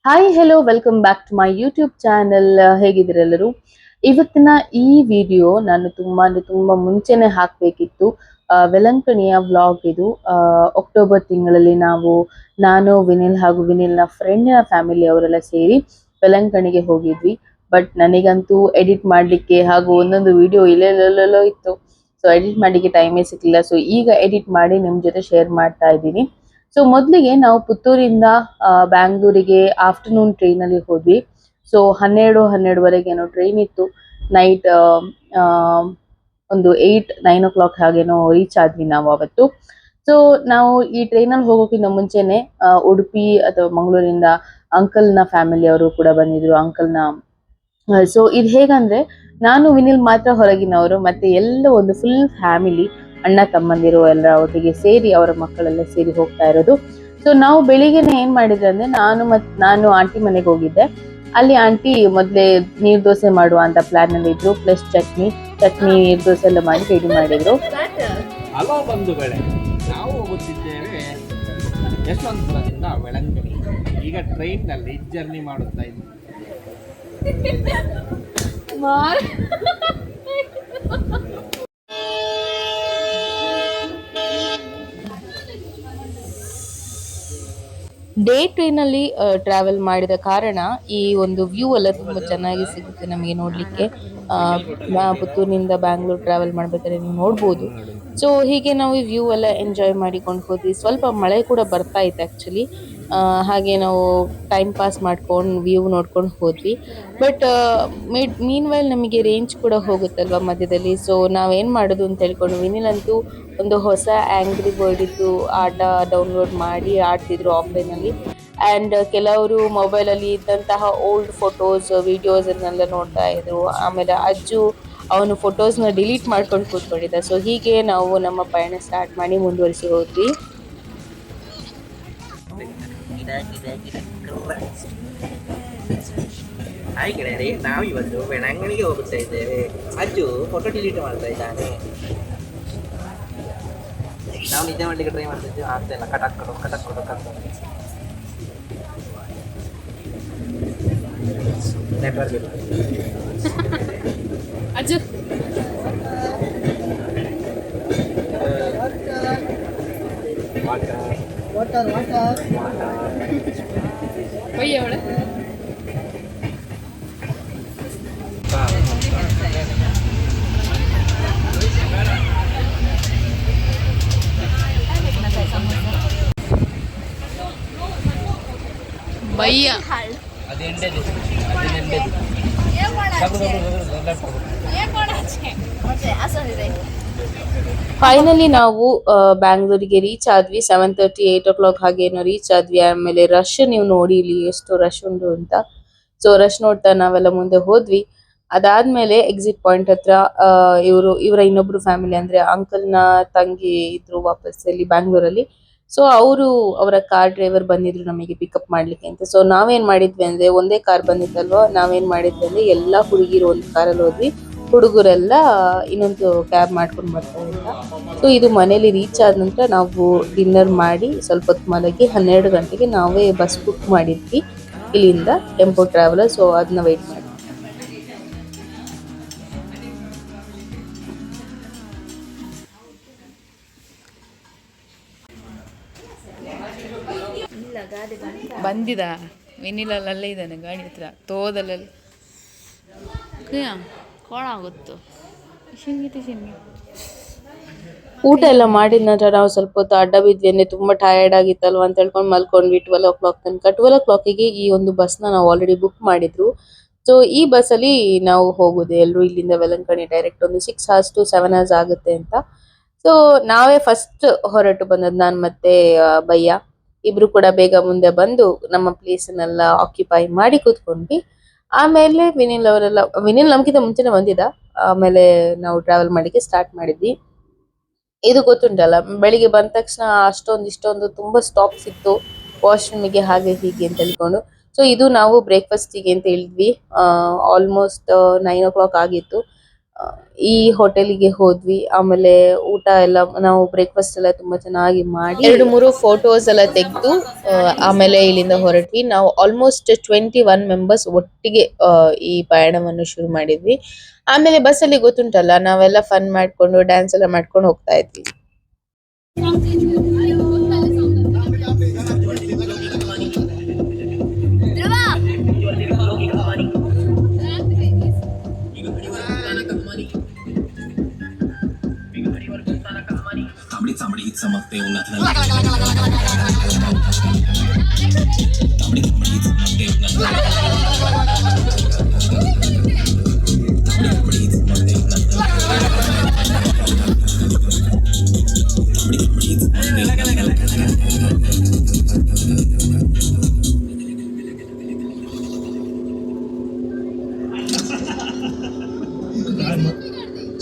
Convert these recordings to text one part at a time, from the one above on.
Hi hello welcome back to my YouTube channel. ಹೇಗಿದ್ದೀರೆಲ್ಲರೂ? ಇವತ್ತಿನ ಈ ವಿಡಿಯೋ ನಾನು ತುಂಬಾ ಮುಂಚೆನೆ ಹಾಕಬೇಕಿತ್ತು. ವೆಲಂಕಣಿಯ ವ್ಲಾಗ್ ಇದು. ಅಕ್ಟೋಬರ್ ತಿಂಗಳಲ್ಲಿ ನಾನು ವಿನಿಲ್ ಹಾಗೂ ವಿನಿಲ್ನ ಫ್ರೆಂಡಿನ ಫ್ಯಾಮಿಲಿ ಅವರೆಲ್ಲ ಸೇರಿ ವೆಲಂಕಣಿಗೆ ಹೋಗಿದ್ವಿ. ಬಟ್ ನನಗಂತೂ ಎಡಿಟ್ ಮಾಡಲಿಕ್ಕೆ ಹಾಗೂ ಒಂದೊಂದು ವಿಡಿಯೋ ಇಲ್ಲೆಲ್ಲೆಲ್ಲೋ ಇತ್ತು. ಸೊ ಎಡಿಟ್ ಮಾಡಲಿಕ್ಕೆ ಟೈಮೇ ಸಿಕ್ಕಿಲ್ಲ. ಸೊ ಈಗ ಎಡಿಟ್ ಮಾಡಿ ನಿಮ್ಮ ಜೊತೆ ಶೇರ್ ಮಾಡ್ತಾ ಇದ್ದೀನಿ. ಸೊ ಮೊದಲಿಗೆ ನಾವು ಪುತ್ತೂರಿಂದ ಬ್ಯಾಂಗ್ಳೂರಿಗೆ ಆಫ್ಟರ್ನೂನ್ ಟ್ರೈನಲ್ಲಿ ಹೋದ್ವಿ. ಸೊ 12:30ವರೆಗೆ ಏನೋ ಟ್ರೈನ್ ಇತ್ತು. ನೈಟ್ ಒಂದು 8-9 o'clock ಹಾಗೇನೋ ರೀಚ್ ಆದ್ವಿ ನಾವು ಅವತ್ತು. ಸೊ ನಾವು ಈ ಟ್ರೈನಲ್ಲಿ ಹೋಗೋಕ್ಕಿಂತ ಮುಂಚೆನೆ ಉಡುಪಿ ಅಥವಾ ಮಂಗಳೂರಿಂದ ಅಂಕಲ್ನ ಫ್ಯಾಮಿಲಿ ಅವರು ಕೂಡ ಬಂದಿದ್ರು. ಅಂಕಲ್ನ ಸೊ ಇದು ಹೇಗಂದ್ರೆ, ನಾನು ವಿನಿಲ್ ಮಾತ್ರ ಹೊರಗಿನವರು, ಮತ್ತೆ ಎಲ್ಲ ಒಂದು ಫುಲ್ ಫ್ಯಾಮಿಲಿ, ಅಣ್ಣ ತಮ್ಮಂದಿರು ಎಲ್ಲ ಒಟ್ಟಿಗೆ ಸೇರಿ ಅವರ ಮಕ್ಕಳೆಲ್ಲ ಸೇರಿ ಹೋಗ್ತಾ ಇರೋದು. ಸೊ ನಾವು ಬೆಳಿಗ್ಗೆನೆ ಏನ್ ಮಾಡಿದ್ರೆ ಅಂದ್ರೆ, ನಾನು ಆಂಟಿ ಮನೆಗೆ ಹೋಗಿದ್ದೆ. ಅಲ್ಲಿ ಆಂಟಿ ಮೊದ್ಲೇ ನೀರ್ ದೋಸೆ ಮಾಡುವ ಅಂತ ಪ್ಲಾನ್ ಅಲ್ಲಿ ಇದ್ರು. ಪ್ಲಸ್ ಚಟ್ನಿ ನೀರ್ ದೋಸೆ ಎಲ್ಲ ಮಾಡಿ ರೆಡಿ ಮಾಡಿದ್ರು. ಹಲೋ ಬಂಧುಗಳೇ, ನಾವು ಹೋಗುತ್ತಿದ್ದೇವೆ ಯಶವಂತಪುರದಿಂದ ವೆಳಂಕಣಿ. ಈಗ ಟ್ರೈನ್ ನಲ್ಲಿ ಜರ್ನಿ ಮಾಡುತ್ತಾ ಇದ್ದೀವಿ. ಡೇ ಟ್ರೈನಲ್ಲಿ ಟ್ರಾವೆಲ್ ಮಾಡಿದ ಕಾರಣ ಈ ಒಂದು ವ್ಯೂ ಎಲ್ಲ ತುಂಬಾ ಚೆನ್ನಾಗಿ ಸಿಗುತ್ತೆ ನಮಗೆ ನೋಡ್ಲಿಕ್ಕೆ. ಪುತ್ತೂರಿನಿಂದ ಬ್ಯಾಂಗ್ಳೂರ್ ಟ್ರಾವೆಲ್ ಮಾಡ್ಬೇಕಾದ್ರೆ ನೀವು ನೋಡ್ಬೋದು. ಸೊ ಹೀಗೆ ನಾವು ಈ ವ್ಯೂ ಎಲ್ಲ ಎಂಜಾಯ್ ಮಾಡಿಕೊಂಡು ಹೋದ್ವಿ. ಸ್ವಲ್ಪ ಮಳೆ ಕೂಡ ಬರ್ತಾ ಇತ್ತು ಆಕ್ಚುಲಿ. ಹಾಗೆ ನಾವು ಟೈಮ್ ಪಾಸ್ ಮಾಡ್ಕೊಂಡು ವ್ಯೂ ನೋಡ್ಕೊಂಡು ಹೋದ್ವಿ. ಬಟ್ ಮೀನ್ ವೈಲ್ ನಮಗೆ ರೇಂಜ್ ಕೂಡ ಹೋಗುತ್ತಲ್ವಾ ಮಧ್ಯದಲ್ಲಿ. ಸೊ ನಾವೇನ್ ಮಾಡೋದು ಅಂತ ಹೇಳ್ಕೊಂಡು ವಿನಿಲ್ ಅಂತೂ ಒಂದು ಹೊಸ ಆಂಗ್ರಿ ಬರ್ಡ್ ಇದ್ದು ಆಟ ಡೌನ್ಲೋಡ್ ಮಾಡಿ ಆಡ್ತಿದ್ರು ಆಫ್ಲೈನ್ ಅಲ್ಲಿ. ಅಂಡ್ ಕೆಲವರು ಮೊಬೈಲ್ ಅಲ್ಲಿ ಇದ್ದಂತಹ ಓಲ್ಡ್ ಫೋಟೋಸ್ ವಿಡಿಯೋಸ್ ಅನ್ನೆಲ್ಲ ನೋಡ್ತಾ ಇದ್ರು. ಆಮೇಲೆ ಅಜ್ಜು ಅವನು ಫೋಟೋಸ್ನ ಡಿಲೀಟ್ ಮಾಡ್ಕೊಂಡು ಕೂತ್ಕೊಂಡಿದ್ದ. ಸೊ ಹೀಗೆ ನಾವು ನಮ್ಮ ಪಯಣ ಸ್ಟಾರ್ಟ್ ಮಾಡಿ ಮುಂದುವರಿಸಿ ಹೋದ್ವಿ. ಹಾಯ್ ಗೆಳೆಯರೇ, ನಾವು ಇವತ್ತು ವೆಳಂಕಣಿಗೆ ಹೋಗುತ್ತಾ ಇದ್ದೇವೆ. ಅಜ್ಜು ಫೋಟೋ ಡಿಲೀಟ್ ಮಾಡ್ತಾ ಇದ್ದಾನೆ. ನಾವು ನಿದ್ದೆ ಮಾಡ್ಲಿಕ್ಕೆ ಟ್ರೈ ಮಾಡ್ತಾ ಇದ್ದೀವಿ, ಆಗ್ತಾ ಇಲ್ಲ. ಕಟಾಕ್ ನೆಟ್ವರ್ಕ್ ಇಲ್ಲ. ಅಜ್ಜು ಭಯ್ಯ ಫೈನಲಿ ನಾವು ಬ್ಯಾಂಗ್ಳೂರಿಗೆ ರೀಚ್ ಆದ್ವಿ. 7:30-8 o'clock ಹಾಗೇನೋ ರೀಚ್ ಆದ್ವಿ. ಆಮೇಲೆ ರಶ್ ನೀವು ನೋಡಿ ಇಲ್ಲಿ ಎಷ್ಟು ರಶ್ ಉಂಟು ಅಂತ. ಸೊ ರಶ್ ನೋಡ್ತಾ ನಾವೆಲ್ಲ ಮುಂದೆ ಹೋದ್ವಿ. ಅದಾದ್ಮೇಲೆ ಎಕ್ಸಿಟ್ ಪಾಯಿಂಟ್ ಹತ್ರ ಇವರ ಇನ್ನೊಬ್ರು ಫ್ಯಾಮಿಲಿ ಅಂದ್ರೆ ಅಂಕಲ್ನ ತಂಗಿ ಇದ್ರು ವಾಪಸ್ ಇಲ್ಲಿ ಬ್ಯಾಂಗ್ಳೂರಲ್ಲಿ. ಸೊ ಅವರ ಕಾರ್ ಡ್ರೈವರ್ ಬಂದಿದ್ರು ನಮಗೆ ಪಿಕಪ್ ಮಾಡ್ಲಿಕ್ಕೆ ಅಂತ. ಸೊ ನಾವೇನ್ ಮಾಡಿದ್ವಿ ಅಂದ್ರೆ, ಒಂದೇ ಕಾರ್ ಬಂದಿತ್ತಲ್ವಾ, ನಾವೇನ್ ಮಾಡಿದ್ವಿ ಅಂದ್ರೆ ಎಲ್ಲಾ ಹುಡುಗಿರು ಒಂದು ಕಾರಲ್ಲಿ ಹೋದ್ವಿ, ಹುಡುಗರೆಲ್ಲ ಇನ್ನೊಂದು ಕ್ಯಾಬ್ ಮಾಡ್ಕೊಂಡು ಬರ್ತಾ ಇದ್ದ. ಸೊ ಇದು ಮನೇಲಿ ರೀಚ್ ಆದ ನಂತರ ನಾವು ಡಿನ್ನರ್ ಮಾಡಿ ಸ್ವಲ್ಪ ಹೊತ್ತು ಮಲಗಿ 12 ಗಂಟೆಗೆ ನಾವೇ ಬಸ್ ಬುಕ್ ಮಾಡಿದ್ವಿ ಇಲ್ಲಿಂದ ಟೆಂಪೋ ಟ್ರಾವೆಲರ್. ಸೊ ಅದನ್ನ ವೇಟ್ ಮಾಡಿ ಬಂದಿದ. ವಿನಿಲಲ್ಲೇ ಇದ್ದಾನೆ ಗಾಡಿ ಹತ್ರ, ತೋದಲಲ್ಲಿ ಕೋಣಾಗುತ್ತು. ಊಟ ಎಲ್ಲ ಮಾಡಿದ ನಂತರ ನಾವು ಸ್ವಲ್ಪ ಹೊತ್ತು ಅಡ್ಡ ಬಿದ್ವಿ. ಅಂದ್ರೆ ತುಂಬಾ ಟಯರ್ಡ್ ಆಗಿತ್ತಲ್ವಾ ಅಂತ ಹೇಳ್ಕೊಂಡು ಮಲ್ಕೊಂಡ್ವಿ 12 o'clock ತನಕ. 12 o'clockಗೆ ಈ ಒಂದು ಬಸ್ನ ನಾವು ಆಲ್ರೆಡಿ ಬುಕ್ ಮಾಡಿದ್ರು. ಸೊ ಈ ಬಸ್ ಅಲ್ಲಿ ನಾವು ಹೋಗುದು ಎಲ್ಲರೂ ಇಲ್ಲಿಂದ ವೆಲಂಕಣಿ ಡೈರೆಕ್ಟ್ ಒಂದು 6 hours to 7 hours ಆಗುತ್ತೆ ಅಂತ. ಸೊ ನಾವೇ ಫಸ್ಟ್ ಹೊರಟು ಬಂದದ್ದು, ನಾನು ಮತ್ತೆ ಭಯ್ಯ ಇಬ್ರು ಕೂಡ ಬೇಗ ಮುಂದೆ ಬಂದು ನಮ್ಮ ಪ್ಲೇಸ್ನೆಲ್ಲ ಆಕ್ಯುಪೈ ಮಾಡಿ ಕೂತ್ಕೊಂಡ್ವಿ. ಆಮೇಲೆ ವಿನಿಲ್ ನಮ್ಗಿಂತ ಮುಂಚೆನೆ ಬಂದಿದ್ದ. ಆಮೇಲೆ ನಾವು ಟ್ರಾವೆಲ್ ಮಾಡ್ಲಿಕ್ಕೆ ಸ್ಟಾರ್ಟ್ ಮಾಡಿದ್ವಿ. ಇದು ಗೊತ್ತುಂಟಲ್ಲ, ಬೆಳಿಗ್ಗೆ ಬಂದ ತಕ್ಷಣ ಇಷ್ಟೊಂದು ತುಂಬಾ ಸ್ಟಾಪ್ಸ್ ಇತ್ತು ವಾಶ್ರೂಮಿಗೆ ಹಾಗೆ ಹೀಗೆ ಅಂತ ಹೇಳ್ಕೊಂಡು. ಸೊ ಇದು ನಾವು ಬ್ರೇಕ್ಫಾಸ್ಟಿಗೆ ಅಂತ ಹೇಳಿದ್ವಿ. ಆಲ್ಮೋಸ್ಟ್ 9 o'clock ಆಗಿತ್ತು. ಈ ಹೋಟೆಲಿಗೆ ಹೋದ್ವಿ. ಆಮೇಲೆ ಊಟ ಎಲ್ಲ ನಾವು ಬ್ರೇಕ್ಫಾಸ್ಟ್ ಎಲ್ಲ ತುಂಬಾ ಚೆನ್ನಾಗಿ ಮಾಡಿ 2-3 ಫೋಟೋಸ್ ಎಲ್ಲ ತೆಗೆದು ಆಮೇಲೆ ಇಲ್ಲಿಂದ ಹೊರಟ್ವಿ. ನಾವು ಆಲ್ಮೋಸ್ಟ್ 21 ಮೆಂಬರ್ಸ್ ಒಟ್ಟಿಗೆ ಈ ಪಯಣವನ್ನು ಶುರು ಮಾಡಿದ್ವಿ. ಆಮೇಲೆ ಬಸ್ಸಲ್ಲಿ ಗೊತ್ತುಂಟಲ್ಲ, ನಾವೆಲ್ಲ ಫನ್ ಮಾಡ್ಕೊಂಡು ಡ್ಯಾನ್ಸ್ ಎಲ್ಲ ಮಾಡ್ಕೊಂಡು ಹೋಗ್ತಾ ಇದ್ವಿ.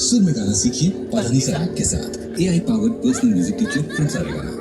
सुर में गाना सीखिए पाधानी सर ऐप के साथ AI powered personal music teacher from Saregama.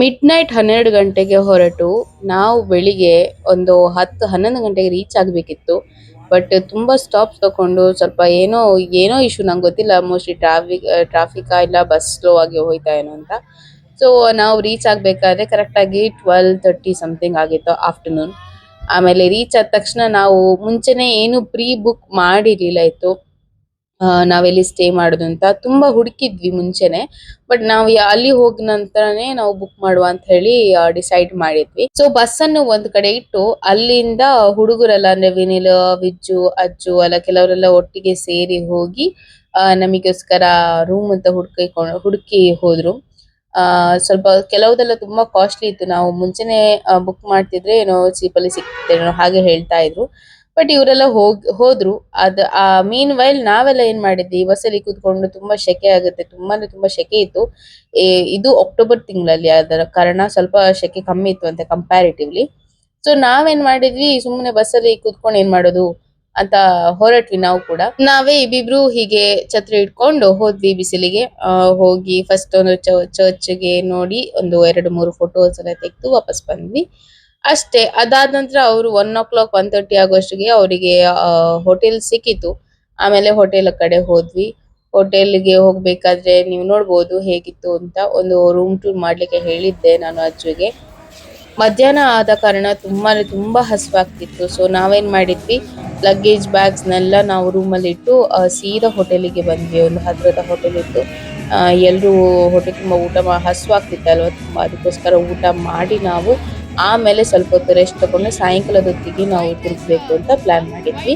Mid night 12 ಗಂಟೆಗೆ ಹೊರಟು ನಾವು ಬೆಳಿಗ್ಗೆ ಒಂದು 10-11 ಗಂಟೆಗೆ ರೀಚ್ ಆಗಬೇಕಿತ್ತು. ಬಟ್ ತುಂಬಾ ಸ್ಟಾಪ್ಸ್ ತಕೊಂಡು ಸ್ವಲ್ಪ ಏನೋ ಇಶ್ಯೂ, ನಂಗೆ ಗೊತ್ತಿಲ್ಲ, ಮೋಸ್ಟ್ಲಿ ಟ್ರಾಫಿಕ್ ಇಲ್ಲ ಬಸ್ ಸ್ಲೋ ಆಗಿ ಹೋಯ್ತಾ ಏನೋ ಅಂತ. ಸೊ ನಾವು ರೀಚ್ ಆಗಬೇಕಾದ್ರೆ ಕರೆಕ್ಟಾಗಿ 12:30 ಸಮಥಿಂಗ್ ಆಗಿತ್ತು ಆಫ್ಟರ್ನೂನ್. ಆಮೇಲೆ ರೀಚ್ ಆದ ತಕ್ಷಣ ನಾವು ಮುಂಚೆನೆ ಏನು ಪ್ರೀ ಬುಕ್ ಮಾಡಿರ್ಲಿಲ್ಲ ಇತ್ತು ನಾವೆಲ್ಲಿ ಸ್ಟೇ ಮಾಡೋದು ಅಂತ. ತುಂಬಾ ಹುಡುಕಿದ್ವಿ ಮುಂಚೆನೆ, ಬಟ್ ನಾವು ಅಲ್ಲಿ ಹೋದ ನಂತರನೇ ನಾವು ಬುಕ್ ಮಾಡುವ ಅಂತ ಹೇಳಿ ಡಿಸೈಡ್ ಮಾಡಿದ್ವಿ. ಸೊ ಬಸ್ ಅನ್ನು ಒಂದ್ ಕಡೆ ಇಟ್ಟು ಅಲ್ಲಿಂದ ಹುಡುಗರೆಲ್ಲ ಅಂದ್ರೆ ವಿನಿಲ್, ವಿಜ್ಜು, ಅಜ್ಜು ಎಲ್ಲ ಕೆಲವರೆಲ್ಲ ಒಟ್ಟಿಗೆ ಸೇರಿ ಹೋಗಿ ನಮಗೋಸ್ಕರ ರೂಮ್ ಅಂತ ಹುಡುಕಿ ಹೋದ್ರು. ಸ್ವಲ್ಪ ಕೆಲವುದೆಲ್ಲ ತುಂಬಾ ಕಾಸ್ಟ್ಲಿ ಇತ್ತು. ನಾವು ಮುಂಚೆನೆ ಬುಕ್ ಮಾಡ್ತಿದ್ರೆ ಏನೋ ಚೀಪಲ್ಲಿ ಸಿಕ್ತಿತ್ತೇನೋ ಹಾಗೆ ಹೇಳ್ತಾ ಇದ್ರು. ಬಟ್ ಇವರೆಲ್ಲ ಹೋದ್ರು. ಮೀನ್ ವೈಲ್ ನಾವೆಲ್ಲ ಏನ್ ಮಾಡಿದ್ವಿ, ಬಸ್ಸಲ್ಲಿ ಕೂತ್ಕೊಂಡು ತುಂಬಾ ಶೆಕೆ ಆಗುತ್ತೆ, ತುಂಬಾ ಶೆಕೆ ಇತ್ತು. ಇದು ಅಕ್ಟೋಬರ್ ತಿಂಗಳಲ್ಲಿ, ಅದರ ಕಾರಣ ಸ್ವಲ್ಪ ಶೆಕೆ ಕಮ್ಮಿ ಇತ್ತು ಅಂತೆ ಕಂಪ್ಯಾರಿಟಿವ್ಲಿ. ಸೊ ನಾವೇನ್ ಮಾಡಿದ್ವಿ, ಸುಮ್ಮನೆ ಬಸ್ಸಲ್ಲಿ ಕೂತ್ಕೊಂಡು ಏನ್ ಮಾಡೋದು ಅಂತ ಹೊರಟ್ವಿ. ನಾವು ಕೂಡ ನಾವೇ ಇಬ್ಬಿಬ್ರು ಹೀಗೆ ಛತ್ರಿ ಇಟ್ಕೊಂಡು ಹೋದ್ವಿ ಬಿಸಿಲಿಗೆ. ಹೋಗಿ ಫಸ್ಟ್ ಒಂದು ಚರ್ಚ್ಗೆ ನೋಡಿ ಒಂದು 2-3 ಫೋಟೋಸ್ ಎಲ್ಲ ತೆಗೆದು ವಾಪಸ್ ಬಂದ್ವಿ ಅಷ್ಟೇ. ಅದಾದ ನಂತರ ಅವರು 1:00 1:30 ಆಗುವಷ್ಟಿಗೆ ಅವರಿಗೆ ಹೋಟೆಲ್ ಸಿಕ್ಕಿತು. ಆಮೇಲೆ ಹೋಟೆಲ್ ಕಡೆ ಹೋದ್ವಿ. ಹೋಟೆಲ್ಗೆ ಹೋಗ್ಬೇಕಾದ್ರೆ ನೀವು ನೋಡ್ಬೋದು ಹೇಗಿತ್ತು ಅಂತ. ಒಂದು ರೂಮ್ ಟೂರ್ ಮಾಡ್ಲಿಕ್ಕೆ ಹೇಳಿದ್ದೆ ನಾನು ಅಜ್ಜಿಗೆ. ಮಧ್ಯಾಹ್ನ ಆದ ಕಾರಣ ತುಂಬಾ ಹಸಿವಾಗ್ತಿತ್ತು. ಸೊ ನಾವೇನ್ ಮಾಡಿದ್ವಿ, ಲಗೇಜ್ ಬ್ಯಾಗ್ಸ್ನೆಲ್ಲ ನಾವು ರೂಮಲ್ಲಿ ಇಟ್ಟು ಸೀದಾ ಹೋಟೆಲಿಗೆ ಬಂದ್ವಿ. ಒಂದು ಹತ್ರದ ಹೋಟೆಲ್ ಇತ್ತು. ಎಲ್ಲರೂ ಹೊಟ್ಟೆ ತುಂಬ ಊಟ ಹಸಿವಾಗ್ತಿತ್ತಲ್ವ ತುಂಬಾ, ಅದಕ್ಕೋಸ್ಕರ ಊಟ ಮಾಡಿ ನಾವು ಆಮೇಲೆ ಸ್ವಲ್ಪ ಹೊತ್ತು ರೆಸ್ಟ್ ತಗೊಂಡು ಸಾಯಂಕಾಲದ ಹೊತ್ತಿಗೆ ನಾವು ತಿರುಗಬೇಕು ಅಂತ ಪ್ಲಾನ್ ಮಾಡಿದ್ವಿ.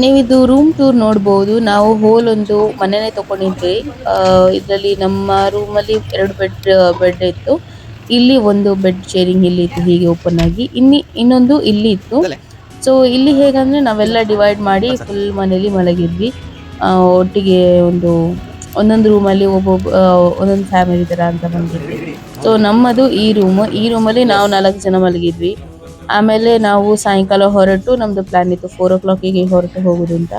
ನೀವಿದು ರೂಮ್ ಟೂರ್ ನೋಡ್ಬೋದು. ನಾವು ಹೋಲ್ ಒಂದು ಮನೆನೇ ತಗೊಂಡಿದ್ವಿ. ಇದರಲ್ಲಿ ನಮ್ಮ ರೂಮಲ್ಲಿ 2 ಬೆಡ್ ಇತ್ತು. ಇಲ್ಲಿ ಒಂದು ಬೆಡ್ ಶೇರಿಂಗ್ ಇಲ್ಲಿ ಇತ್ತು ಹೀಗೆ ಓಪನ್ ಆಗಿ. ಇನ್ನೊಂದು ಇಲ್ಲಿ ಇತ್ತು. ಸೊ ಇಲ್ಲಿ ಹೇಗಂದ್ರೆ ನಾವೆಲ್ಲ ಡಿವೈಡ್ ಮಾಡಿ ಫುಲ್ ಮನೇಲಿ ಮಲಗಿದ್ವಿ. ಒಟ್ಟಿಗೆ ಒಂದೊಂದು ರೂಮಲ್ಲಿ ಒಂದೊಂದು ಫ್ಯಾಮಿಲಿ ತರ ಅಂತ ಬಂದಿದ್ವಿ. ಸೊ ನಮ್ಮದು ಈ ರೂಮಲ್ಲಿ ನಾವು 4 ಜನ ಮಲಗಿದ್ವಿ. ಆಮೇಲೆ ನಾವು ಸಾಯಂಕಾಲ ಹೊರಟು ನಮ್ದು ಪ್ಲಾನ್ ಇತ್ತು 4 o'clockಗೆ ಹೊರಟು ಹೋಗುದು ಅಂತ.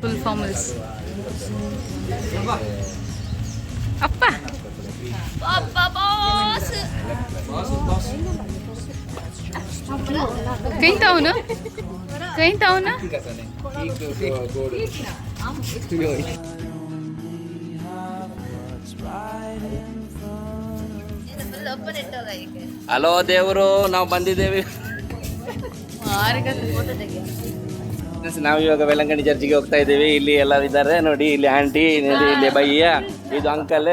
ಫುಲ್ ಫಾರ್ಮಲ್ಸ್ ಅಪ್ಪ ಕೈಂತಾವನು ಹಲೋ ದೇವರು, ನಾವು ಬಂದಿದ್ದೇವೆ. ನಾವು ಇವಾಗ ವೆಲಂಕಣಿ ಚರ್ಚಿಗೆ ಹೋಗ್ತಾ ಇದ್ದೀವಿ. ಇಲ್ಲಿ ಎಲ್ಲರೂ ಇದ್ದಾರೆ ನೋಡಿ. ಇಲ್ಲಿ ಆಂಟಿ, ಇಲ್ಲಿ ಬಯ್ಯ, ಇದು ಅಂಕಲ್.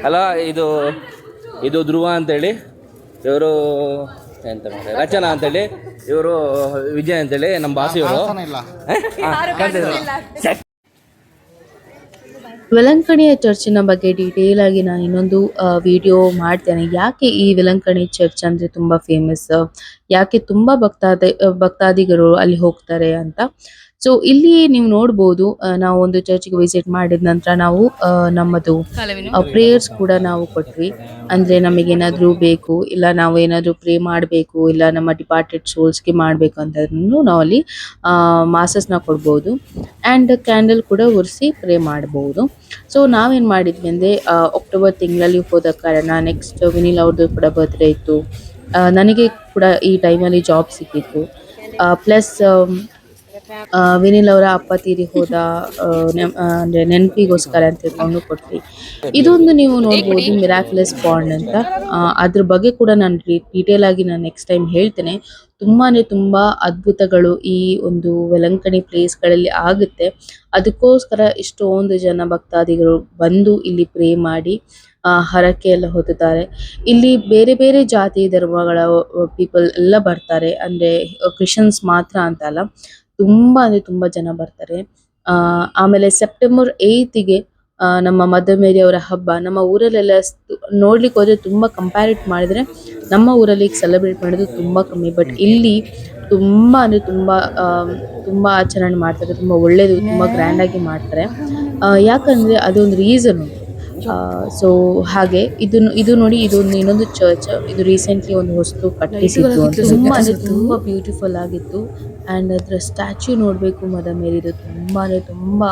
ಹಲೋ, ಇದು ಧ್ರುವ ಅಂತೇಳಿ, ಇವರು ಎಂತ ಮಾಡ್ತಾರೆ ರಚನಾ ಅಂತೇಳಿ, ಇವರು ವಿಜಯ್ ಅಂತೇಳಿ ನಮ್ಮ ಬಾಸ್. ಇವರು ವೆಲಂಕಣಿಯ ಚರ್ಚಿನ ಬಗ್ಗೆ ಡೀಟೇಲ್ ಆಗಿ ನಾನು ಇನ್ನೊಂದು ವಿಡಿಯೋ ಮಾಡ್ತೇನೆ. ಯಾಕೆ ಈ ವೆಲಂಕಣಿ ಚರ್ಚ್ ಅಂದ್ರೆ ತುಂಬಾ ಫೇಮಸ್, ಯಾಕೆ ತುಂಬಾ ಭಕ್ತಾದಿಗಳು ಅಲ್ಲಿ ಹೋಗ್ತಾರೆ ಅಂತ. ಸೊ ಇಲ್ಲಿ ನೀವು ನೋಡ್ಬೋದು, ನಾವು ಒಂದು ಚರ್ಚ್ಗೆ ವಿಸಿಟ್ ಮಾಡಿದ ನಂತರ ನಾವು ನಮ್ಮದು ಪ್ರೇಯರ್ಸ್ ಕೂಡ ನಾವು ಕೊಟ್ವಿ. ಅಂದ್ರೆ ನಮಗೇನಾದ್ರೂ ಬೇಕು, ಇಲ್ಲ ನಾವು ಏನಾದ್ರೂ ಪ್ರೇ ಮಾಡಬೇಕು, ಇಲ್ಲ ನಮ್ಮ ಡಿಪಾರ್ಟೆಡ್ ಸೋಲ್ಸ್ಗೆ ಮಾಡಬೇಕು ಅಂತ ನಾವು ಅಲ್ಲಿ ಮಾಸಸ್ನ ಕೊಡ್ಬೋದು. ಆ್ಯಂಡ್ ಕ್ಯಾಂಡಲ್ ಕೂಡ ಉರಿಸಿ ಪ್ರೇ ಮಾಡ್ಬೋದು. ಸೊ ನಾವೇನು ಮಾಡಿದ್ವಿ ಅಂದರೆ ಅಕ್ಟೋಬರ್ ತಿಂಗಳಲ್ಲಿ ಹೋದ ಕಾರಣ ನೆಕ್ಸ್ಟ್ ವಿನಿಲ್ ಅವ್ರದ್ದು ಕೂಡ ಬರ್ತ್ಡೇ ಇತ್ತು. ನನಗೆ ಕೂಡ ಈ ಟೈಮಲ್ಲಿ ಜಾಬ್ ಸಿಕ್ಕಿತ್ತು. ಪ್ಲಸ್ ವಿನಿಲ್ ಅವರ ಅಪ್ಪ ತೀರಿ ಹೋದ ಅಂದ್ರೆ ನೆನಪಿಗೋಸ್ಕರ ಅಂತ ಹೇಳ್ಕೊಂಡು ಕೊಟ್ವಿ. ಇದೊಂದು ನೀವು ನೋಡ್ಬೋದು ಮಿರಾಕ್ಯುಲಸ್ ಪಾಂಡ್ ಅಂತ. ಅದ್ರ ಬಗ್ಗೆ ಕೂಡ ನಾನು ಡೀಟೇಲ್ ಆಗಿ ನಾನು ನೆಕ್ಸ್ಟ್ ಟೈಮ್ ಹೇಳ್ತೇನೆ. ತುಂಬಾ ಅದ್ಭುತಗಳು ಈ ಒಂದು ವೆಲಂಕಣಿ ಪ್ಲೇಸ್ಗಳಲ್ಲಿ ಆಗುತ್ತೆ. ಅದಕ್ಕೋಸ್ಕರ ಇಷ್ಟೊಂದು ಜನ ಭಕ್ತಾದಿಗಳು ಬಂದು ಇಲ್ಲಿ ಪ್ರೇ ಮಾಡಿ ಹರಕೆ ಎಲ್ಲ ಹೊತ್ತುತ್ತಾರೆ. ಇಲ್ಲಿ ಬೇರೆ ಬೇರೆ ಜಾತಿ ಧರ್ಮಗಳ ಪೀಪಲ್ ಎಲ್ಲ ಬರ್ತಾರೆ. ಅಂದ್ರೆ ಕ್ರಿಶ್ಚಿಯನ್ಸ್ ಮಾತ್ರ ಅಂತ ಅಲ್ಲ, ತುಂಬಾ ಜನ ಬರ್ತಾರೆ. ಆಮೇಲೆ ಸೆಪ್ಟೆಂಬರ್ 8ಗೆ ನಮ್ಮ ಮದರ್ ಮೇರಿ ಅವರ ಹಬ್ಬ. ನಮ್ಮ ಊರಲ್ಲೆಲ್ಲ ನೋಡ್ಲಿಕ್ಕೆ ಹೋದ್ರೆ ತುಂಬಾ ಕಂಪ್ಯಾರಿಟ್ ಮಾಡಿದ್ರೆ ನಮ್ಮ ಊರಲ್ಲಿ ಸೆಲೆಬ್ರೇಟ್ ಮಾಡೋದು ತುಂಬಾ ಕಮ್ಮಿ. ಬಟ್ ಇಲ್ಲಿ ತುಂಬಾ ಆಚರಣೆ ಮಾಡ್ತಾರೆ. ತುಂಬಾ ಒಳ್ಳೇದು, ತುಂಬಾ ಗ್ರ್ಯಾಂಡ್ ಆಗಿ ಮಾಡ್ತಾರೆ. ಯಾಕಂದ್ರೆ ಅದೊಂದು ರೀಸನ್ ಉಂಟು. ಸೊ ಹಾಗೆ ಇದು ನೋಡಿ, ಇನ್ನೊಂದು ಚರ್ಚ್. ಇದು ರೀಸೆಂಟ್ಲಿ ಒಂದು ಹೊಸ್ತು ಕಟ್ಟಿಸಿದ್ದು. ತುಂಬಾ ಬ್ಯೂಟಿಫುಲ್ ಆಗಿತ್ತು. ಆ್ಯಂಡ್ ಅದರ ಸ್ಟ್ಯಾಚ್ಯೂ ನೋಡಬೇಕು ಮದರ್ ಮೇರಿದು. ತುಂಬಾ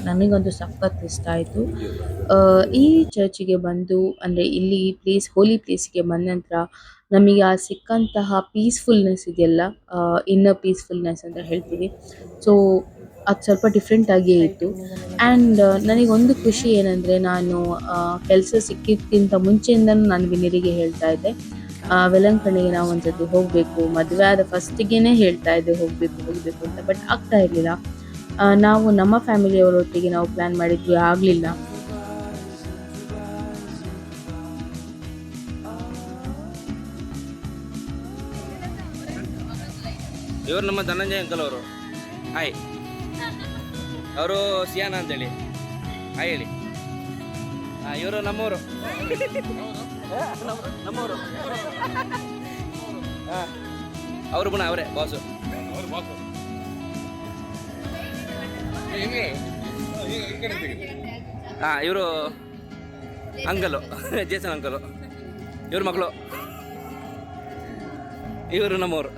ನನಗಂತೂ ಸಖತ್ ಇಷ್ಟ ಆಯಿತು. ಈ ಚರ್ಚಿಗೆ ಬಂದು ಅಂದರೆ ಇಲ್ಲಿ ಹೋಲಿ ಪ್ಲೇಸಿಗೆ ಬಂದ ನಂತರ ನಮಗೆ ಆ ಸಿಕ್ಕಂತಹ ಪೀಸ್ಫುಲ್ನೆಸ್ ಇದೆಯಲ್ಲ, ಇನ್ನರ್ ಪೀಸ್ಫುಲ್ನೆಸ್ ಅಂತ ಹೇಳ್ತೀವಿ. ಸೊ ಅದು ಸ್ವಲ್ಪ ಡಿಫ್ರೆಂಟ್ ಆಗಿಯೇ ಇತ್ತು. ಆ್ಯಂಡ್ ನನಗೊಂದು ಖುಷಿ ಏನಂದರೆ, ನಾನು ಕೆಲಸ ಸಿಕ್ಕಿದ್ದಕ್ಕಿಂತ ಮುಂಚೆಯಿಂದನೂ ನಾನು ವಿನಿರಿಗೆ ಹೇಳ್ತಾ ಇದ್ದೆ ವೆಲಂಕಣಿಗೆ ನಾವು ಒಂದ್ಸತಿ ಹೋಗಬೇಕು. ಮದುವೆ ಆದ ಫಸ್ಟಿಗೇನೆ ಹೇಳ್ತಾ ಇದ್ದೆ ಹೋಗಬೇಕು ಅಂತ. ಬಟ್ ಆಗ್ತಾ ಇರಲಿಲ್ಲ. ನಾವು ನಮ್ಮ ಫ್ಯಾಮಿಲಿಯವರೊಟ್ಟಿಗೆ ನಾವು ಪ್ಲ್ಯಾನ್ ಮಾಡಿದ್ವಿ, ಆಗಲಿಲ್ಲ. ಇವರು ನಮ್ಮ ಧನಂಜಯ ಅಂಕಲ್ ಅವರು. ಹಾಯ್. ಅವರು ಸಿಯಾನ ಅಂತೇಳಿ. ಹಾಯ್ ಹೇಳಿ. ಇವರು ನಮ್ಮವರು. ಅವರು ಪುನಃ ಅವರೇ ಬಾಸು. ಇವರು ಅಂಕಲು, ಜೇಸನ್ ಅಂಕಲು. ಇವ್ರ ಮಕ್ಕಳು. ಇವರು ನಮ್ಮವರು.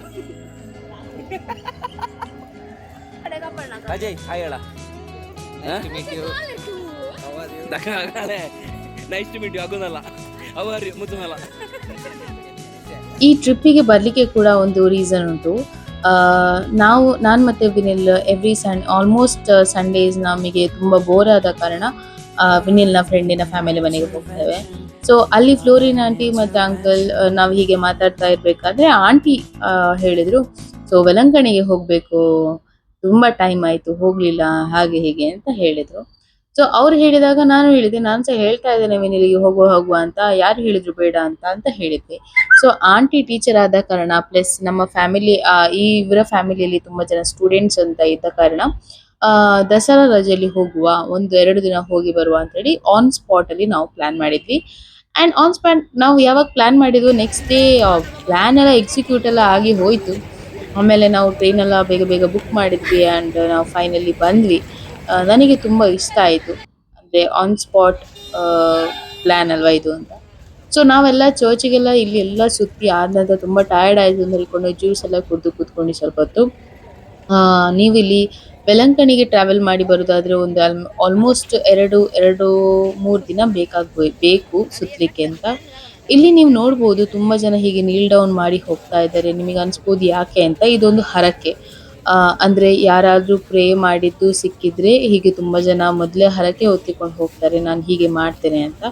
ಅಜಯ್ ಹಾಯ್ ಹೇಳ. Nice to meet you. ಆಗೋದಲ್ಲ ಅವರು ಮುತ್ತುನಲ್ಲ. ಈ ಟ್ರಿಪ್ಪಿಗೆ ಬರಲಿಕ್ಕೆ ಕೂಡ ಒಂದು ರೀಸನ್ ಉಂಟು. ನಾನು ಮತ್ತೆ ವಿನಿಲ್ ಆಲ್ಮೋಸ್ಟ್ ಸಂಡೇಸ್ ನಮಗೆ ತುಂಬ ಬೋರ್ ಆದ ಕಾರಣ ವಿನಿಲ್ನ ಫ್ರೆಂಡಿನ ಫ್ಯಾಮಿಲಿ ಮನೆಗೆ ಹೋಗ್ತೇವೆ. ಸೊ ಅಲ್ಲಿ ಫ್ಲೋರಿನ್ ಆಂಟಿ ಮತ್ತು ಅಂಕಲ್ ನಾವು ಹೀಗೆ ಮಾತಾಡ್ತಾ ಇರಬೇಕಾದ್ರೆ ಆಂಟಿ ಹೇಳಿದರು, ಸೊ ವೆಲಂಕಣಿಗೆ ಹೋಗಬೇಕು, ತುಂಬ ಟೈಮ್ ಆಯಿತು ಹೋಗಲಿಲ್ಲ, ಹಾಗೆ ಹೀಗೆ ಅಂತ ಹೇಳಿದರು. ಸೊ ಅವ್ರು ಹೇಳಿದಾಗ ನಾನು ಹೇಳಿದೆ, ನಾನು ಸಹ ಹೇಳ್ತಾ ಇದ್ದೇನೆ ವಿನಿಲಿಗೆ ಹೋಗುವ ಅಂತ, ಯಾರು ಹೇಳಿದ್ರು ಬೇಡ ಅಂತ ಹೇಳಿದ್ವಿ. ಸೊ ಆಂಟಿ ಟೀಚರ್ ಆದ ಕಾರಣ ಪ್ಲಸ್ ನಮ್ಮ ಫ್ಯಾಮಿಲಿ ಇವರ ಫ್ಯಾಮಿಲಿಯಲ್ಲಿ ತುಂಬ ಜನ ಸ್ಟೂಡೆಂಟ್ಸ್ ಅಂತ ಇದ್ದ ಕಾರಣ ದಸರಾ ರಜೆಯಲ್ಲಿ ಹೋಗುವ, 1-2 ದಿನ ಹೋಗಿ ಬರುವ ಅಂತೇಳಿ ಆನ್ ಸ್ಪಾಟ್ ಅಲ್ಲಿ ನಾವು ಪ್ಲಾನ್ ಮಾಡಿದ್ವಿ. ಅಂಡ್ ಆನ್ ಸ್ಪಾಟ್ ನಾವು ಯಾವಾಗ ಪ್ಲಾನ್ ಮಾಡಿದ್ವಿ, ನೆಕ್ಸ್ಟ್ ಡೇ ಪ್ಲಾನ್ ಎಲ್ಲ ಎಕ್ಸಿಕ್ಯೂಟ್ ಎಲ್ಲ ಆಗಿ ಹೋಯ್ತು. ಆಮೇಲೆ ನಾವು ಟ್ರೈನ್ ಎಲ್ಲ ಬೇಗ ಬೇಗ ಬುಕ್ ಮಾಡಿದ್ವಿ ಅಂಡ್ ನಾವು ಫೈನಲಿ ಬಂದ್ವಿ. ನನಗೆ ತುಂಬ ಇಷ್ಟ ಆಯಿತು, ಅಂದರೆ ಆನ್ ಸ್ಪಾಟ್ ಪ್ಲ್ಯಾನ್ ಅಲ್ವಾ ಇದು ಅಂತ. ಸೊ ನಾವೆಲ್ಲ ಚರ್ಚಿಗೆಲ್ಲ ಇಲ್ಲಿ ಎಲ್ಲ ಸುತ್ತಿ ಆದ ನಂತರ ತುಂಬ ಟಯರ್ಡ್ ಆಯಿತು ಅಂತ ಹೇಳ್ಕೊಂಡು ಜ್ಯೂಸ್ ಎಲ್ಲ ಕುಡಿದು ಕೂತ್ಕೊಂಡು ಸ್ವಲ್ಪ ಹೊತ್ತು. ನೀವು ಇಲ್ಲಿ ವೆಲಂಕಣಿಗೆ ಟ್ರಾವೆಲ್ ಮಾಡಿ ಬರೋದಾದ್ರೆ ಒಂದು ಆಲ್ಮೋಸ್ಟ್ 2-3 ದಿನ ಬೇಕು ಸುತ್ತಲಿಕ್ಕೆ ಅಂತ. ಇಲ್ಲಿ ನೀವು ನೋಡ್ಬೋದು ತುಂಬ ಜನ ಹೀಗೆ ನೀಲ್ ಡೌನ್ ಮಾಡಿ ಹೋಗ್ತಾ ಇದ್ದಾರೆ. ನಿಮಗೆ ಅನ್ಸ್ಬೋದು ಯಾಕೆ ಅಂತ, ಇದೊಂದು ಹರಕೆ. ಅಂದ್ರೆ ಯಾರಾದ್ರೂ ಪ್ರೇ ಮಾಡಿದ್ದು ಸಿಕ್ಕಿದ್ರೆ ಹೀಗೆ ತುಂಬಾ ಜನ ಮೊದಲೇ ಹರಕೆ ಹೊತ್ತಿಕೊಂಡು ಹೋಗ್ತಾರೆ, ನಾನು ಹೀಗೆ ಮಾಡ್ತೇನೆ ಅಂತ.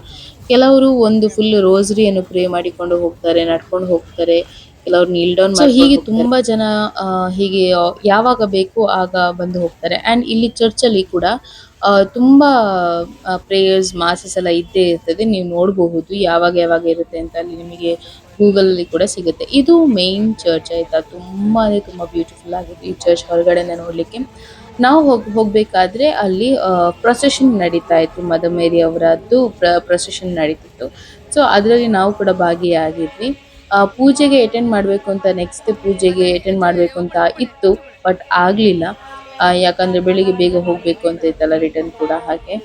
ಕೆಲವರು ಒಂದು ಫುಲ್ ರೋಸರಿಯನ್ನು ಪ್ರೇ ಮಾಡಿಕೊಂಡು ಹೋಗ್ತಾರೆ, ನಡ್ಕೊಂಡು ಹೋಗ್ತಾರೆ, ಕೆಲವರು ನೀಲ್ ಡೌನ್ ಮಾಡಿ. ಹೀಗೆ ತುಂಬಾ ಜನ ಹೀಗೆ ಯಾವಾಗ ಬೇಕು ಆಗ ಬಂದು ಹೋಗ್ತಾರೆ. ಅಂಡ್ ಇಲ್ಲಿ ಚರ್ಚ್ ಅಲ್ಲಿ ಕೂಡ ತುಂಬಾ ಪ್ರೇಯರ್ಸ್ ಮಾಸಸ್ ಎಲ್ಲ ಇದ್ದೇ ಇರ್ತದೆ. ನೀವು ನೋಡಬಹುದು ಯಾವಾಗ ಯಾವಾಗ ಇರುತ್ತೆ ಅಂತ, ಅಲ್ಲಿ ನಿಮಗೆ ಗೂಗಲ್ ಅಲ್ಲಿ ಕೂಡ ಸಿಗುತ್ತೆ. ಇದು ಮೇನ್ ಚರ್ಚ್ ಆಯ್ತಾ, ತುಂಬಾನೇ ತುಂಬಾ ಬ್ಯೂಟಿಫುಲ್ ಆಗಿದೆ ಈ ಚರ್ಚ್. ಹೊರಗಡೆಯಿಂದ ನೋಡ್ಲಿಕ್ಕೆ ನಾವು ಹೋಗ್ಬೇಕಾದ್ರೆ ಅಲ್ಲಿ ಪ್ರೊಸೆಷನ್ ನಡೀತಾ ಇತ್ತು, ಮದರ್ ಮೇರಿ ಅವರದ್ದು ಪ್ರೊಸೆಷನ್ ನಡೀತಿತ್ತು. ಸೊ ಅದರಲ್ಲಿ ನಾವು ಕೂಡ ಭಾಗಿಯಾಗಿದ್ವಿ. ಪೂಜೆಗೆ ಅಟೆಂಡ್ ಮಾಡಬೇಕು ಅಂತ, ನೆಕ್ಸ್ಟ್ ಪೂಜೆಗೆ ಅಟೆಂಡ್ ಮಾಡಬೇಕು ಅಂತ ಇತ್ತು, ಬಟ್ ಆಗ್ಲಿಲ್ಲ. ಯಾಕಂದ್ರೆ ಬೆಳಿಗ್ಗೆ ಬೇಗ ಹೋಗ್ಬೇಕು ಅಂತ ಇತ್ತಲ್ಲ, ರಿಟರ್ನ್ ಕೂಡ ಹಾಗೆ.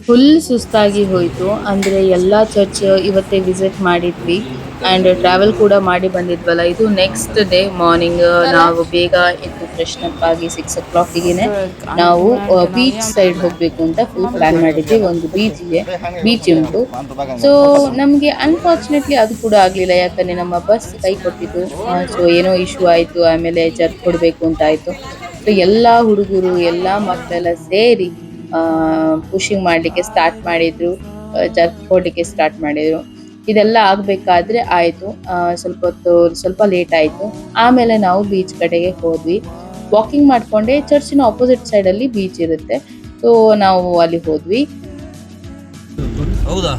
ಫುಲ್ ಸುಸ್ತಾಗಿ ಹೋಯಿತು. ಅಂದರೆ ಎಲ್ಲ ಚರ್ಚ್ ಇವತ್ತೇ ವಿಸಿಟ್ ಮಾಡಿದ್ವಿ ಆ್ಯಂಡ್ ಟ್ರಾವೆಲ್ ಕೂಡ ಮಾಡಿ ಬಂದಿದ್ವಲ್ಲ. ಇದು ನೆಕ್ಸ್ಟ್ ಡೇ ಮಾರ್ನಿಂಗ್ ನಾವು ಬೇಗ ಎದ್ದು ಫ್ರೆಶ್ ಅಪ್ ಆಗಿ 6 o'clockಗೆ ನಾವು ಬೀಚ್ ಸೈಡ್ ಹೋಗಬೇಕು ಅಂತ ಫುಲ್ ಪ್ಲಾನ್ ಮಾಡಿದ್ವಿ. ಒಂದು ಬೀಚ್ ಉಂಟು. ಸೊ ನಮಗೆ ಅನ್ಫಾರ್ಚುನೇಟ್ಲಿ ಅದು ಕೂಡ ಆಗಲಿಲ್ಲ, ಯಾಕಂದರೆ ನಮ್ಮ ಬಸ್ ಕೈ ಕೊಟ್ಟಿದ್ದು. ಸೊ ಏನೋ ಇಶ್ಯೂ ಆಯಿತು, ಆಮೇಲೆ ಜರ್ಕ್ ಕೊಡಬೇಕು ಅಂತ ಆಯಿತು. ಸೊ ಎಲ್ಲ ಹುಡುಗರು ಎಲ್ಲ ಮಕ್ಕಳೆಲ್ಲ ಸೇರಿ ಪುಷಿಂಗ್ ಮಾಡಲಿಕ್ಕೆ ಸ್ಟಾರ್ಟ್ ಮಾಡಿದ್ರು, ಜರ್ಕ್ ಕೊಡಲಿಕ್ಕೆ ಸ್ಟಾರ್ಟ್ ಮಾಡಿದ್ರು. ಇದೆಲ್ಲ ಆಗಬೇಕಾದ್ರೆ ಆಯಿತು, ಸ್ವಲ್ಪ ಲೇಟ್ ಆಯಿತು. ಆಮೇಲೆ ನಾವು ಬೀಚ್ ಕಡೆಗೆ ಹೋದ್ವಿ. ವಾಕಿಂಗ್ ಮಾಡಿಕೊಂಡೆ, ಚರ್ಚಿನ ಆಪೋಸಿಟ್ ಸೈಡಲ್ಲಿ ಬೀಚ್ ಇರುತ್ತೆ. ಸೊ ನಾವು ಅಲ್ಲಿ ಹೋದ್ವಿ. ಹೌದಾ?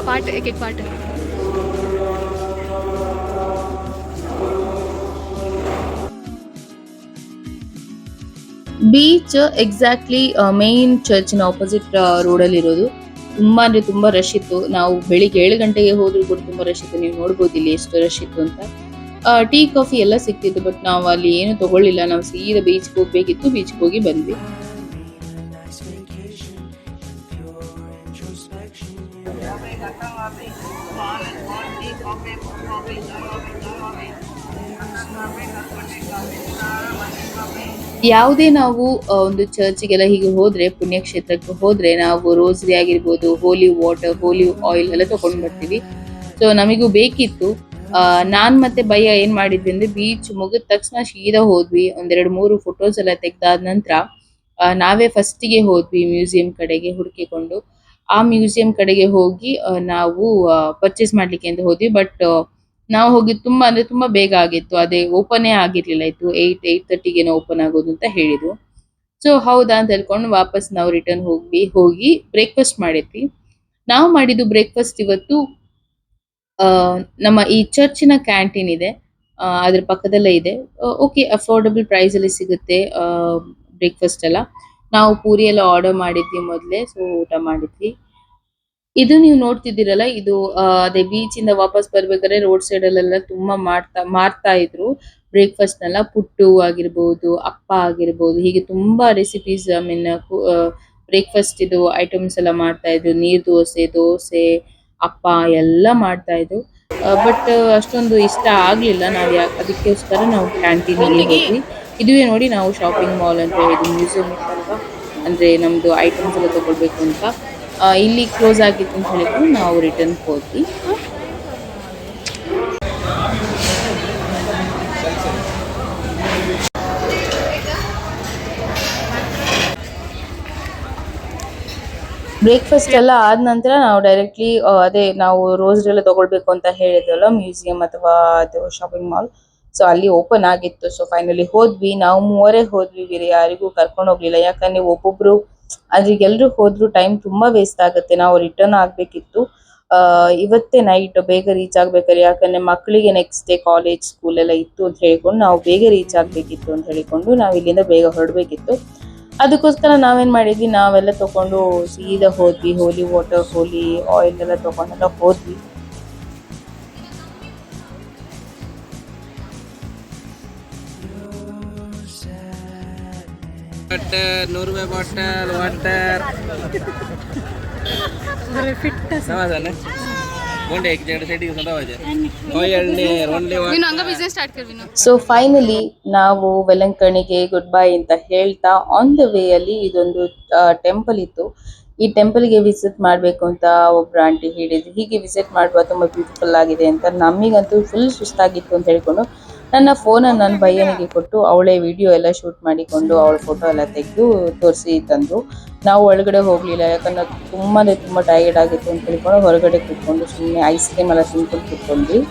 पार्ट एक पार्ट ಬೀಚ್ ಎಕ್ಸಾಕ್ಟ್ಲಿ ಮೇನ್ ಚರ್ಚಿನ ಆಪೋಸಿಟ್ ರೋಡಲ್ಲಿ ಇರೋದು. ತುಂಬಾ ಅಂದ್ರೆ ತುಂಬಾ ರಶ್ ಇತ್ತು. ನಾವು ಬೆಳಿಗ್ಗೆ 7 ಗಂಟೆಗೆ ಹೋದ್ರೂ ಕೂಡ ತುಂಬಾ ರಶ್ ಇತ್ತು. ನೀವು ನೋಡ್ಬೋದು ಇಲ್ಲಿ ಎಷ್ಟು ರಶ್ ಇತ್ತು ಅಂತ. ಟೀ ಕಾಫಿ ಎಲ್ಲ ಸಿಕ್ತಿತ್ತು, ಬಟ್ ನಾವು ಅಲ್ಲಿ ಏನು ತಗೊಳ್ಳಿಲ್ಲ. ನಾವು ಸೀದಾ ಬೀಚ್ಗೆ ಹೋಗ್ಬೇಕಿತ್ತು, ಬೀಚ್ಗೆ ಹೋಗಿ ಬಂದ್ವಿ. ಯಾವುದೇ ನಾವು ಒಂದು ಚರ್ಚಿಗೆಲ್ಲ ಹೀಗೆ ಹೋದ್ರೆ, ಪುಣ್ಯಕ್ಷೇತ್ರಕ್ಕೆ ಹೋದ್ರೆ, ನಾವು ರೋಸರಿ ಆಗಿರ್ಬೋದು, ಹೋಲಿ ವಾಟರ್, ಹೋಲಿ ಆಯಿಲ್ ಎಲ್ಲ ತಗೊಂಡು ಬರ್ತೀವಿ. ಸೊ ನಮಗೂ ಬೇಕಿತ್ತು. ನಾನ್ ಮತ್ತೆ ಭಯ್ಯ ಏನ್ ಮಾಡಿದ್ವಿ ಅಂದ್ರೆ ಬೀಚ್ ಮುಗಿದ ತಕ್ಷಣ ಸೀದಾ ಹೋದ್ವಿ. ಒಂದೆರಡು ಮೂರು ಫೋಟೋಸ್ ಎಲ್ಲ ತೆಗ್ದಾದ ನಂತರ ನಾವೇ ಫಸ್ಟಿಗೆ ಹೋದ್ವಿ ಮ್ಯೂಸಿಯಂ ಕಡೆಗೆ ಹುಡುಕಿಕೊಂಡು. ಆ ಮ್ಯೂಸಿಯಂ ಕಡೆಗೆ ಹೋಗಿ ನಾವು ಪರ್ಚೇಸ್ ಮಾಡ್ಲಿಕ್ಕೆ ಅಂತ ಹೋದ್ವಿ. ಬಟ್ ನಾವು ಹೋಗಿದ್ದು ತುಂಬಾ ಅಂದ್ರೆ ತುಂಬಾ ಬೇಗ ಆಗಿತ್ತು. ಅದೇ ಓಪನೇ ಆಗಿರ್ಲಿಲ್ಲ. ಇತ್ತು 8:30ಗೆ ಓಪನ್ ಆಗೋದು ಅಂತ ಹೇಳಿದ್ರು. ಸೊ ಹೌದಾ ಅಂತ ಹೇಳ್ಕೊಂಡು ವಾಪಸ್ ನಾವು ರಿಟರ್ನ್ ಹೋಗಿ ಬ್ರೇಕ್ಫಾಸ್ಟ್ ಮಾಡಿದ್ವಿ. ನಾವು ಮಾಡಿದ್ದು ಬ್ರೇಕ್ಫಾಸ್ಟ್ ಇವತ್ತು ನಮ್ಮ ಈ ಚರ್ಚಿನ ಕ್ಯಾಂಟೀನ್ ಇದೆ, ಅದ್ರ ಪಕ್ಕದಲ್ಲೇ ಇದೆ. ಓಕೆ, ಅಫೋರ್ಡಬಲ್ ಪ್ರೈಸ್ ಅಲ್ಲಿ ಸಿಗುತ್ತೆ ಬ್ರೇಕ್ಫಾಸ್ಟ್ ಎಲ್ಲ. ನಾವು ಪೂರಿ ಎಲ್ಲ ಆರ್ಡರ್ ಮಾಡಿದ್ವಿ ಮೊದಲೇ, ಸೊ ಊಟ ಮಾಡಿದ್ವಿ. ಇದು ನೀವು ನೋಡ್ತಿದ್ದೀರಲ್ಲ, ಇದು ಅದೇ ಬೀಚ್ ಇಂದ ವಾಪಸ್ ಬರ್ಬೇಕಾದ್ರೆ ರೋಡ್ ಸೈಡ್ ಅಲ್ಲೆಲ್ಲ ತುಂಬಾ ಮಾರ್ತಾ ಇದ್ರು ಬ್ರೇಕ್ಫಾಸ್ಟ್ ನೆಲ್ಲ. ಪುಟ್ಟು ಆಗಿರ್ಬೋದು, ಅಪ್ಪ ಆಗಿರ್ಬೋದು, ಹೀಗೆ ತುಂಬಾ ರೆಸಿಪೀಸ್ ಐ ಮೀನ್ ಬ್ರೇಕ್ಫಾಸ್ಟ್ ಇದು ಐಟಮ್ಸ್ ಎಲ್ಲ ಮಾಡ್ತಾ ಇದ್ರು. ನೀರ್ ದೋಸೆ, ಅಪ್ಪ ಎಲ್ಲ ಮಾಡ್ತಾ ಇದ್ರು. ಬಟ್ ಅಷ್ಟೊಂದು ಇಷ್ಟ ಆಗ್ಲಿಲ್ಲ. ನಾವು ಅದಕ್ಕೋಸ್ಕರ ನಾವು ಕ್ಯಾಂಟೀನ್ ಹೋದ್ವಿ. ಇದುವೇ ನೋಡಿ ನಾವು ಶಾಪಿಂಗ್ ಮಾಲ್ ಅಂತ ಹೇಳಿದ್ವಿ, ಮ್ಯೂಸಿಯಂ ಇತ್ತಲ್ವಾ, ಅಂದ್ರೆ ನಮ್ದು ಐಟಮ್ಸ್ ಎಲ್ಲ ತಗೊಳ್ಬೇಕು ಅಂತ. ಇಲ್ಲಿ ಕ್ಲೋಸ್ ಆಗಿತ್ತು ಅಂತ ಹೇಳಿದ್ರು ನಾವು ರಿಟರ್ನ್ ಹೋದ್ವಿ. ಬ್ರೇಕ್ಫಾಸ್ಟ್ ಎಲ್ಲ ಆದ ನಂತರ ನಾವು ಡೈರೆಕ್ಟ್ಲಿ ಅದೇ ನಾವು ರೋಸ್ ಎಲ್ಲ ತಗೊಳ್ಬೇಕು ಅಂತ ಹೇಳಿದ್ವಲ್ಲ, ಮ್ಯೂಸಿಯಂ ಅಥವಾ ಅದು ಶಾಪಿಂಗ್ ಮಾಲ್. ಸೊ ಅಲ್ಲಿ ಓಪನ್ ಆಗಿತ್ತು. ಸೊ ಫೈನಲಿ ಹೋದ್ವಿ. ನಾವು ಮೂವರೇ ಹೋದ್ವಿ, ಬೇರೆ ಯಾರಿಗೂ ಕರ್ಕೊಂಡು ಹೋಗ್ಲಿಲ್ಲ. ಯಾಕಂದ್ರೆ ಒಬ್ಬೊಬ್ರು ಅದ್ರಿಗೆ ಎಲ್ರು ಹೋದ್ರು ಟೈಮ್ ತುಂಬಾ ವೇಸ್ಟ್ ಆಗುತ್ತೆ. ನಾವು ರಿಟರ್ನ್ ಆಗ್ಬೇಕಿತ್ತು ಇವತ್ತೇ ನೈಟ್ ಬೇಗ ರೀಚ್ ಆಗ್ಬೇಕಾದ್ರೆ. ಯಾಕಂದ್ರೆ ಮಕ್ಕಳಿಗೆ ನೆಕ್ಸ್ಟ್ ಡೇ ಕಾಲೇಜ್ ಸ್ಕೂಲ್ ಎಲ್ಲ ಇತ್ತು ಅಂತ ಹೇಳ್ಕೊಂಡು ನಾವು ಬೇಗ ರೀಚ್ ಆಗ್ಬೇಕಿತ್ತು ಅಂತ ಹೇಳಿಕೊಂಡು ನಾವು ಇಲ್ಲಿಂದ ಬೇಗ ಹೊರಡ್ಬೇಕಿತ್ತು. ಅದಕ್ಕೋಸ್ಕರ ನಾವೇನ್ ಮಾಡಿದ್ವಿ, ನಾವೆಲ್ಲ ತಕೊಂಡು ಸೀದಾ ಹೋದ್ವಿ. ಹೋಲಿ ವಾಟರ್, ಹೋಲಿ ಆಯಿಲ್ ಎಲ್ಲ ತಗೊಂಡೆಲ್ಲ ಹೋದ್ವಿ. ₹100 ಬಾಟಲ್ ವಾಟರ್ समाधान है ಗೊಂಡೆ एक जगह सेटिंग संदा हो जाए ऑयल ने ओनली ನೀನು ಹಂಗ ಬಿಸ್ನೆಸ್ ಸ್ಟಾರ್ಟ್ ಕರ್ವಿನು. ಸೊ ಫೈನಲಿ ನಾವು ವೆಲಂಕಣಿಗೆ ಗುಡ್ ಬೈ ಅಂತ ಹೇಳ್ತಾ ಆನ್ ದ ವೇ ಅಲ್ಲಿ ಇದೊಂದು ಟೆಂಪಲ್ ಇತ್ತು. ಈ ಟೆಂಪಲ್ಗೆ ವಿಸಿಟ್ ಮಾಡಬೇಕು ಅಂತ ಒಬ್ರು ಆಂಟಿ ಹೇಳಿದ್ರು. ಹೀಗೆ ವಿಸಿಟ್ ಮಾಡುವ ತುಂಬಾ ಬ್ಯೂಟಿಫುಲ್ ಆಗಿದೆ ಅಂತ. ನಮಗಂತೂ ಫುಲ್ ಸುಸ್ತಾಗಿತ್ತು ಅಂತ ಹೇಳ್ಕೊಂಡು ನನ್ನ ಫೋನನ್ನು ನನ್ನ ಭಯ್ಯನಿಗೆ ಕೊಟ್ಟು ಅವಳೇ ವಿಡಿಯೋ ಎಲ್ಲ ಶೂಟ್ ಮಾಡಿಕೊಂಡು ಅವಳ ಫೋಟೋ ಎಲ್ಲ ತೆಗೆದು ತೋರಿಸಿ ತಂದು. ನಾವು ಒಳಗಡೆ ಹೋಗ್ಲಿಲ್ಲ, ಯಾಕಂದ್ರೆ ತುಂಬಾ ಟೈರ್ಡ್ ಆಗಿತ್ತು ಅಂತ ಹೇಳ್ಕೊಂಡು ಹೊರಗಡೆ ಕೂತ್ಕೊಂಡು ಸುಮ್ಮನೆ ಐಸ್ ಕ್ರೀಮ್ ಎಲ್ಲ ತಿನ್ಕೊಂಡು ಕೂತ್ಕೊಂಡ್ವಿ.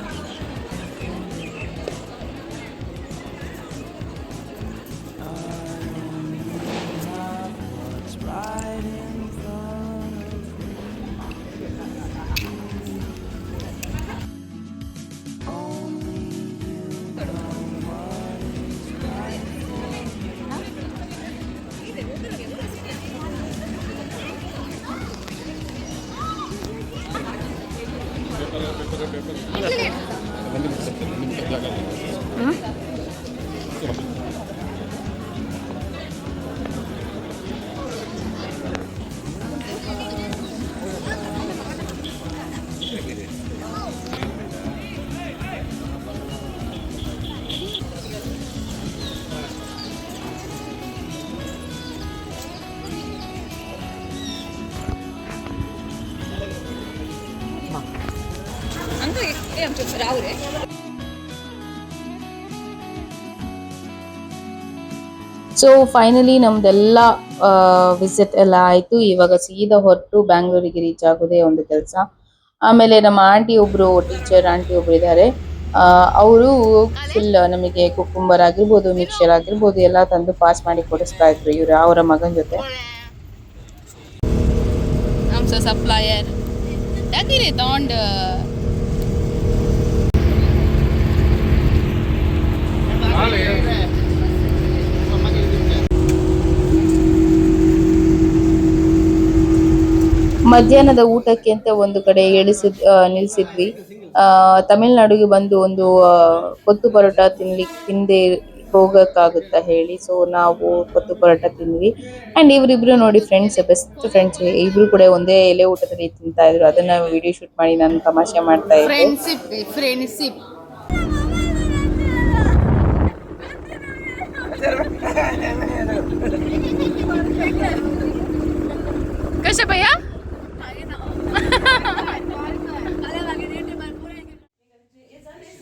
ಸೊ ಫೈನಲಿ ನಮ್ದೆಲ್ಲ ವಿಸಿಟ್ ಎಲ್ಲ ಆಯ್ತು. ಇವಾಗ ಸೀದಾ ಹೊರಟು ಬ್ಯಾಂಗ್ಳೂರಿಗೆ ರೀಚ್ ಆಗೋದೇ ಒಂದು ಕೆಲಸ. ಆಮೇಲೆ ನಮ್ಮ ಆಂಟಿ ಒಬ್ರು ಟೀಚರ್ ಆಂಟಿ ಒಬ್ರು ಇದ್ದಾರೆ. ಅವರು ಫುಲ್ ನಮಗೆ ಕುಕ್ಕುಂಬರ್ ಆಗಿರ್ಬೋದು, ಮಿಕ್ಸರ್ ಆಗಿರ್ಬೋದು ಎಲ್ಲ ತಂದು ಪಾಸ್ ಮಾಡಿ ಕೊಡಿಸ್ತಾ ಇದ್ರು ಇವ್ರು ಅವರ ಮಗನ ಜೊತೆ. ಸಪ್ಲೈಯರ್ ಯಾಕಿರಿ ತಗೊಂಡ್ ಮಧ್ಯಾಹ್ನದ ಊಟಕ್ಕೆ ಅಂತ ಒಂದು ಕಡೆ ನಿಲ್ಸಿದ್ವಿ. ತಮಿಳ್ನಾಡಿಗೆ ಬಂದು ಒಂದು ಕೊತ್ತು ಪರೋಟ ತಿಂದೆ ಹೋಗಕ್ಕಾಗುತ್ತಾ ಹೇಳಿ. ಸೊ ನಾವು ಕೊತ್ತು ಪರೋಟ ತಿಂದ್ವಿ. ಅಂಡ್ ಇವರಿಬ್ರು ನೋಡಿ ಬೆಸ್ಟ್ ಫ್ರೆಂಡ್ಸ್. ಇಬ್ರು ಕೂಡ ಒಂದೇ ಎಲೆ ಊಟದಲ್ಲಿ ತಿಂತಾ ಇದ್ರು. ಅದನ್ನ ವಿಡಿಯೋ ಶೂಟ್ ಮಾಡಿ ನಾನು ತಮಾಷೆ ಮಾಡ್ತಾ ಇದ್ದೆ. ಫ್ರೆಂಡ್ಶಿಪ್ कैसे भैया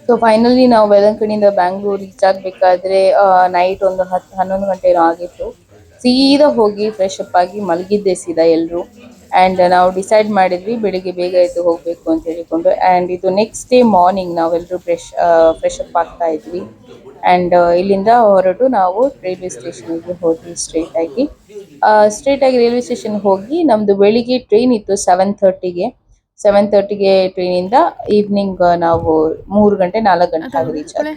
ಸೊ ಫೈನಲಿ ನಾವು ಬೆಲಂಕಣಿಯಿಂದ ಬ್ಯಾಂಗ್ಳೂರ್ ರೀಚ್ ಆಗಬೇಕಾದ್ರೆ ನೈಟ್ ಒಂದು 10-11 ಗಂಟೆ ಏನೋ ಆಗಿತ್ತು. ಸೀದಾ ಹೋಗಿ ಫ್ರೆಶ್ ಅಪ್ ಆಗಿ ಮಲಗಿದ್ದೆ ಸೀದಾ ಎಲ್ಲರೂ. ಆ್ಯಂಡ್ ನಾವು ಡಿಸೈಡ್ ಮಾಡಿದ್ವಿ ಬೆಳಿಗ್ಗೆ ಬೇಗ ಎದ್ದು ಹೋಗಬೇಕು ಅಂತ ಹೇಳಿಕೊಂಡು. ಆ್ಯಂಡ್ ಇದು ನೆಕ್ಸ್ಟ್ ಡೇ ಮಾರ್ನಿಂಗ್ ನಾವೆಲ್ಲರೂ ಫ್ರೆಶ್ ಅಪ್ ಆಗ್ತಾ ಇದ್ವಿ. ಆ್ಯಂಡ್ ಇಲ್ಲಿಂದ ಹೊರಟು ನಾವು ರೈಲ್ವೆ ಸ್ಟೇಷನ್ಗೆ ಹೋದ್ವಿ ಸ್ಟ್ರೇಟ್ ಆಗಿ ರೈಲ್ವೆ ಸ್ಟೇಷನ್ ಹೋಗಿ ನಮ್ಮದು ಬೆಳಿಗ್ಗೆ ಟ್ರೈನ್ ಇತ್ತು 7:30ಗೆ ಟ್ರೈನಿಂದ ಈವ್ನಿಂಗ್ ನಾವು 3 ಗಂಟೆ 4 ಗಂಟೆ ಆಗಿ ರೀಚ್ ಆದ್ವಿ.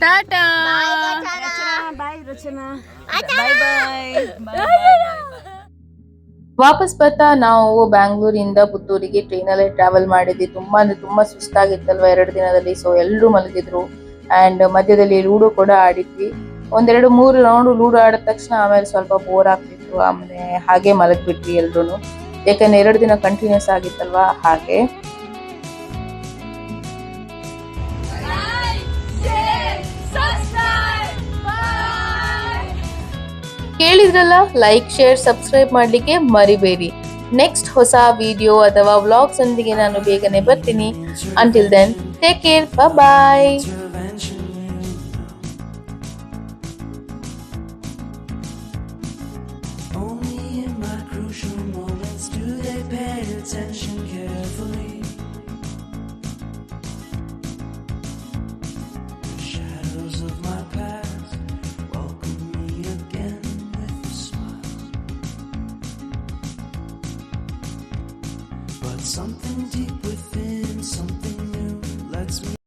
ಟಾಟಾ. ವಾಪಸ್ ಬರ್ತಾ ನಾವು ಬ್ಯಾಂಗ್ಳೂರಿಂದ ಪುತ್ತೂರಿಗೆ ಟ್ರೈನಲ್ಲೇ ಟ್ರಾವೆಲ್ ಮಾಡಿದ್ವಿ. ತುಂಬಾ ಅಂದ್ರೆ ತುಂಬಾ ಸುಸ್ತಾಗಿತ್ತಲ್ವ 2 ದಿನದಲ್ಲಿ. ಸೊ ಎಲ್ಲರೂ ಮಲಗಿದ್ರು. ಆ್ಯಂಡ್ ಮಧ್ಯದಲ್ಲಿ ಲೂಡೋ ಕೂಡ ಆಡಿದ್ವಿ. 1-2-3 ರೌಂಡ್ ಲೂಡೋ ಆಡಿದ ತಕ್ಷಣ ಆಮೇಲೆ ಸ್ವಲ್ಪ ಬೋರ್ ಆಗ್ತಿತ್ತು. ಆಮೇಲೆ ಹಾಗೆ ಮಲಗ್ಬಿಟ್ವಿ ಎಲ್ರು. ಯಾಕಂದ್ರೆ 2 ದಿನ ಕಂಟಿನ್ಯೂಸ್ ಆಗಿತ್ತಲ್ವಾ ಹಾಗೆ. ಕೇಳಿದ್ರಲ್ಲ, ಲೈಕ್ ಶೇರ್ ಸಬ್ಸ್ಕ್ರೈಬ್ ಮಾಡ್ಲಿಕ್ಕೆ ಮರಿಬೇಡಿ. ನೆಕ್ಸ್ಟ್ ಹೊಸ ವಿಡಿಯೋ ಅಥವಾ ವ್ಲಾಗ್ಸ್ ಒಂದಿಗೆ ನಾನು ಬೇಗನೆ ಬರ್ತೀನಿ. ಅಂಟಿಲ್ ದೆನ್ ಟೇಕ್ ಕೇರ್, ಬಾಯ್. Something deep within, something new lets me